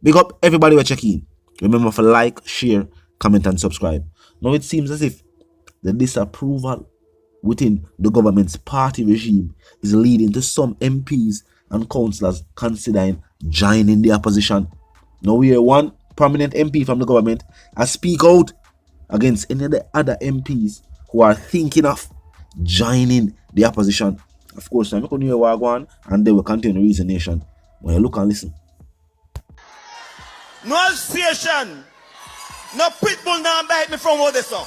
Big up everybody who check in. Remember to like, share, comment, and subscribe. Now it seems as if the disapproval within the government's party regime is leading to some MPs and councillors considering joining the opposition. Now we hear one prominent MP from the government speak out against any of the other MPs who are thinking of joining the opposition. Of course, I'm not going to hear what go on, and they will continue Reason Nation. When you look and listen. No station, no pitbull now bite me from what they saw.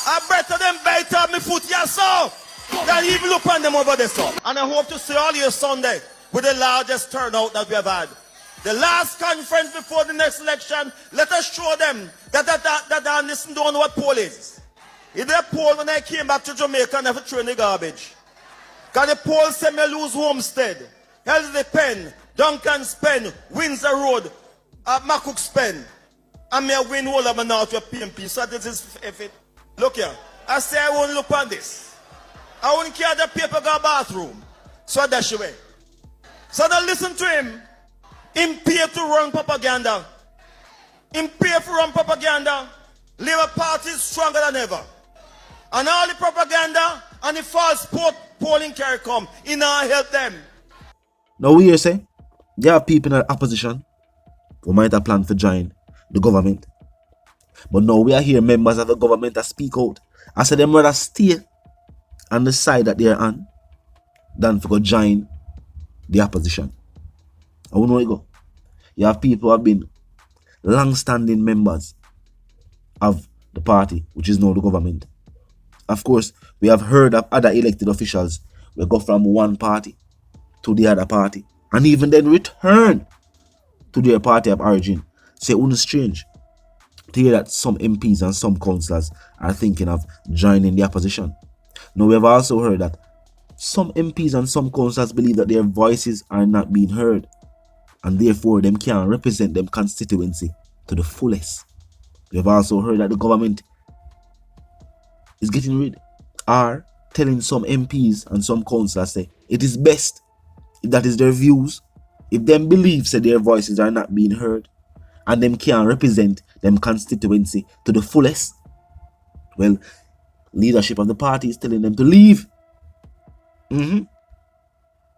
I better them bite up me foot yourself than even look on them over there. So. And I hope to see all you Sunday with the largest turnout that we have had. The last conference before the next election, let us show them that I listen to what poll is. If they poll when I came back to Jamaica and have throw in the garbage. Because the poll said me lose Homestead, Elsley Pen, Duncan's Pen, Windsor Road, Macook's Pen. And me win all of my north with PNP. So this is if it. Look here. I say I won't look on this. I won't carry the paper go bathroom. So I dash away. So now listen to him. Him pay to run propaganda. Him pay for run propaganda. Labour Party is stronger than ever. And all the propaganda and the false polling carry come. He now help them. Now we hear say there are people in the opposition who might have planned to join the government. But now we are here members of the government that speak out. I said them rather stay on the side that they're on than to go join the opposition. I won't know it go. You have people who have been long-standing members of the party, which is now the government. Of course, we have heard of other elected officials who go from one party to the other party and even then return to their party of origin. So it wouldn't strange to hear that some MPs and some councillors are thinking of joining the opposition. Now, we have also heard that some MPs and some councillors believe that their voices are not being heard and therefore them can't represent them constituency to the fullest. We have also heard that the government is getting rid or telling some MPs and some councillors say it is best, if that is their views, if them believe that their voices are not being heard and them can't represent them constituency to the fullest, well, leadership of the party is telling them to leave.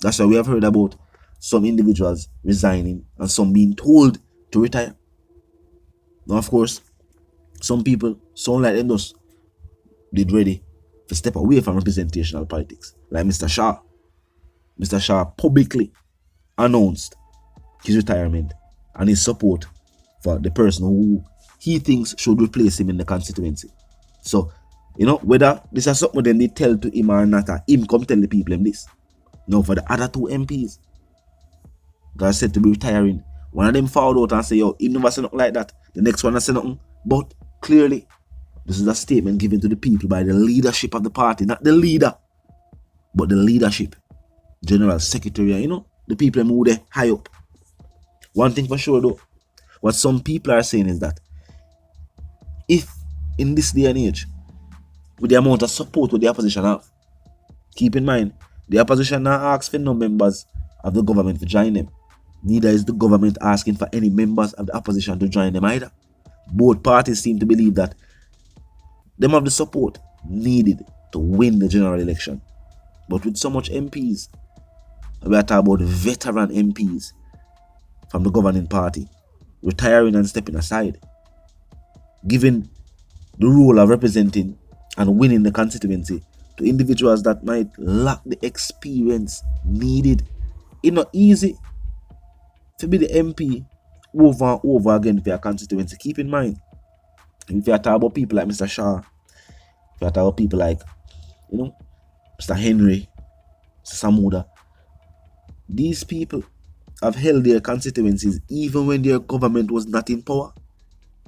That's why we have heard about some individuals resigning and some being told to retire. Now, of course, some people sound like them just did ready to step away from representational politics, like Mr. Shah. Mr. Shah publicly announced his retirement and his support for the person who he thinks should replace him in the constituency. So, whether this is something then they tell to him or not, him come tell the people him this. Now, for the other two MPs that are said to be retiring, one of them fouled out and say, yo, he never said nothing like that. The next one has said nothing. But clearly, this is a statement given to the people by the leadership of the party, not the leader, but the leadership. General Secretary, the people who are high up. One thing for sure though, what some people are saying is that if in this day and age, with the amount of support with the opposition have, keep in mind, the opposition now asks for no members of the government to join them. Neither is the government asking for any members of the opposition to join them either. Both parties seem to believe that them have the support needed to win the general election. But with so much MPs, we are talking about veteran MPs from the governing party retiring and stepping aside, giving the role of representing and winning the constituency to individuals that might lack the experience needed. It's not easy to be the MP over and over again for your constituency. Keep in mind, if you are talking about people like Mr. Shah, if you are talking about people like, Mr. Henry, Mr. Samuda, these people have held their constituencies even when their government was not in power,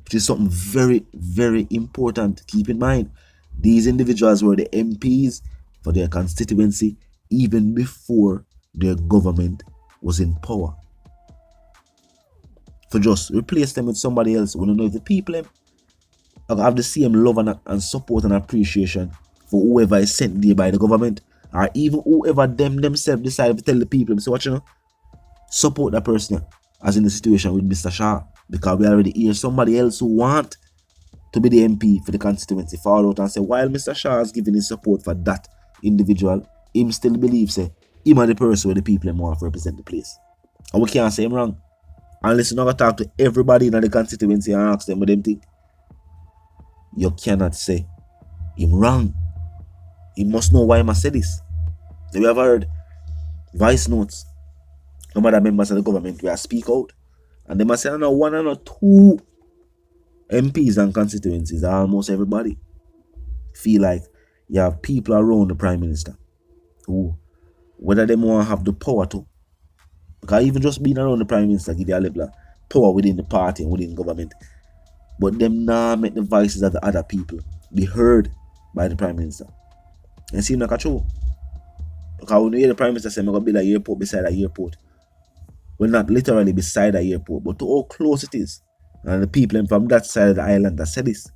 which is something very, very important. Keep in mind, these individuals were the MPs for their constituency even before their government was in power. For just replace them with somebody else, we don't know if the people have the same love and support and appreciation for whoever is sent there by the government, or even whoever themselves decide to tell the people, so what support that person, as in the situation with Mr. Shah, because we already hear somebody else who want to be the MP for the constituency fall out and say, while Mr. Shah has given his support for that individual, him still believes him are the person where the people want to represent the place. And we can't say him wrong. Unless you not talk to everybody in the constituency and ask them what them think. You cannot say him wrong. He must know why he must say this. We have heard voice notes from other members of the government where I speak out. And they must say, no, one or two MPs and constituencies, almost everybody feel like you have people around the Prime Minister who, whether they want to have the power to, because even just being around the Prime Minister give you a level of power within the party and within government, but them now make the voices of the other people be heard by the Prime Minister. And seem like a true. Because when you hear the Prime Minister say, I'm going to build an airport beside an airport, well, not literally beside an airport, but to how close it is. And the people from that side of the island that said this,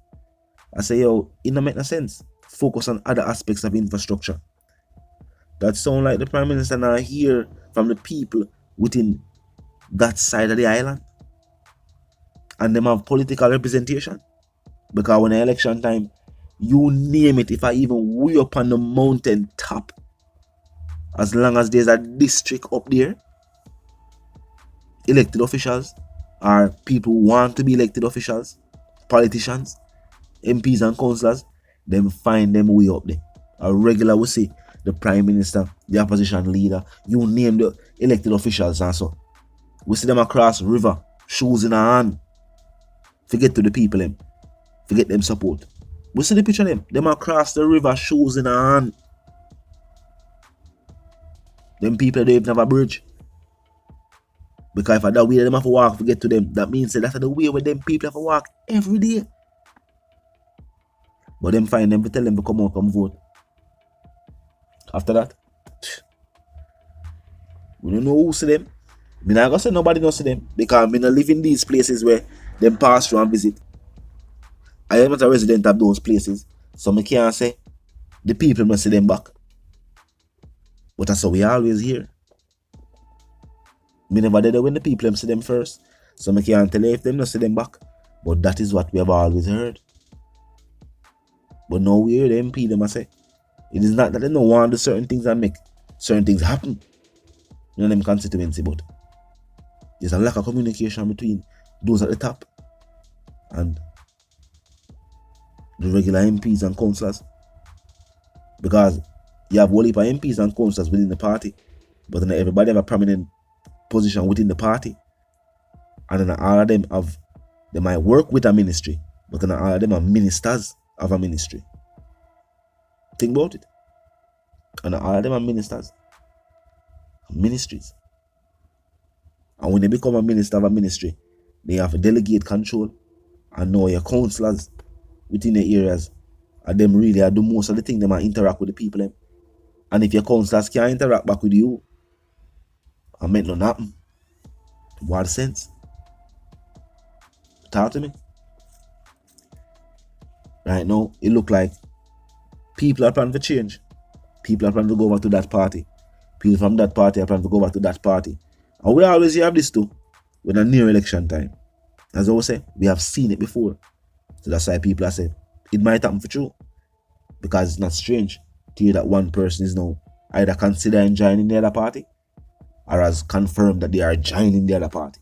I say, yo, it don't make no sense. Focus on other aspects of infrastructure. That sound like the Prime Minister now hear from the people within that side of the island. And them have political representation. Because when the election time, you name it, if I even way up on the mountain top, as long as there's a district up there, elected officials or people who want to be elected officials, politicians, MPs and councillors, them find them way up there. A regular will say the Prime Minister, the opposition leader, you name the elected officials and so. We see them across the river, shoes in a hand. Forget to the people them. Forget them support. We see the picture of them across the river, shoes in a hand. Them people don't even have a bridge. Because if that way them have to walk to get to them, that means that's the way where them people have to walk every day. But them find them to tell them to come out, come vote. After that, we don't know who see them. I'm not gonna say nobody knows see them because I live in these places where them pass through and visit. I am not a resident of those places, so I can't say the people must see them back. But that's how we always hear. Me never did it when the people them see them first, so I can't tell you if them not see them back. But that is what we have always heard. But now we hear the MP them say, it is not that they don't want to do certain things and make certain things happen in them constituency, but there's a lack of communication between those at the top and the regular MPs and councillors. Because you have whole heap of MPs and councillors within the party, but then everybody have a prominent position within the party. And then all of them have, they might work with a ministry, but then all of them are ministers of a ministry. Think about it. And all of them are ministers of ministries. And when they become a minister of a ministry, they have to delegate control and know your councillors within the areas. And them really do most of the things, they might interact with the people. Them. And if your councillors can't interact back with you, and make nothing happen. What sense? Talk to me. Right now, it look like people are planning to change. People are planning to go over to that party. People from that party are planning to go over to that party. And we always have this too, when a near election time. As I always say, we have seen it before. So that's why people are saying, it might happen for true. Because it's not strange to hear that one person is now either considering joining the other party or has confirmed that they are joining the other party.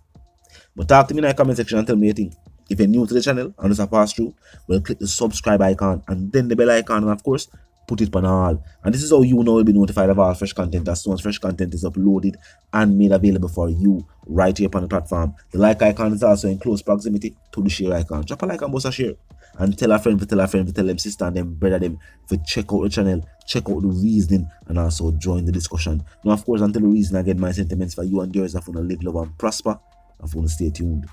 But talk to me in the comment section and tell me your thing. If you're new to the channel and just a pass through, well, click the subscribe icon and then the bell icon, and of course, put it on all. And this is how you know will be notified of all fresh content as soon as fresh content is uploaded and made available for you right here upon the platform. The like icon is also in close proximity to the share icon. Drop a like and bust a share. And tell a friend to tell a friend to tell them sister and them brother them to check out the channel, check out the reasoning, and also join the discussion. Now, of course, until the reason I get my sentiments for you and yours, I want to live, love, and prosper. I want to stay tuned.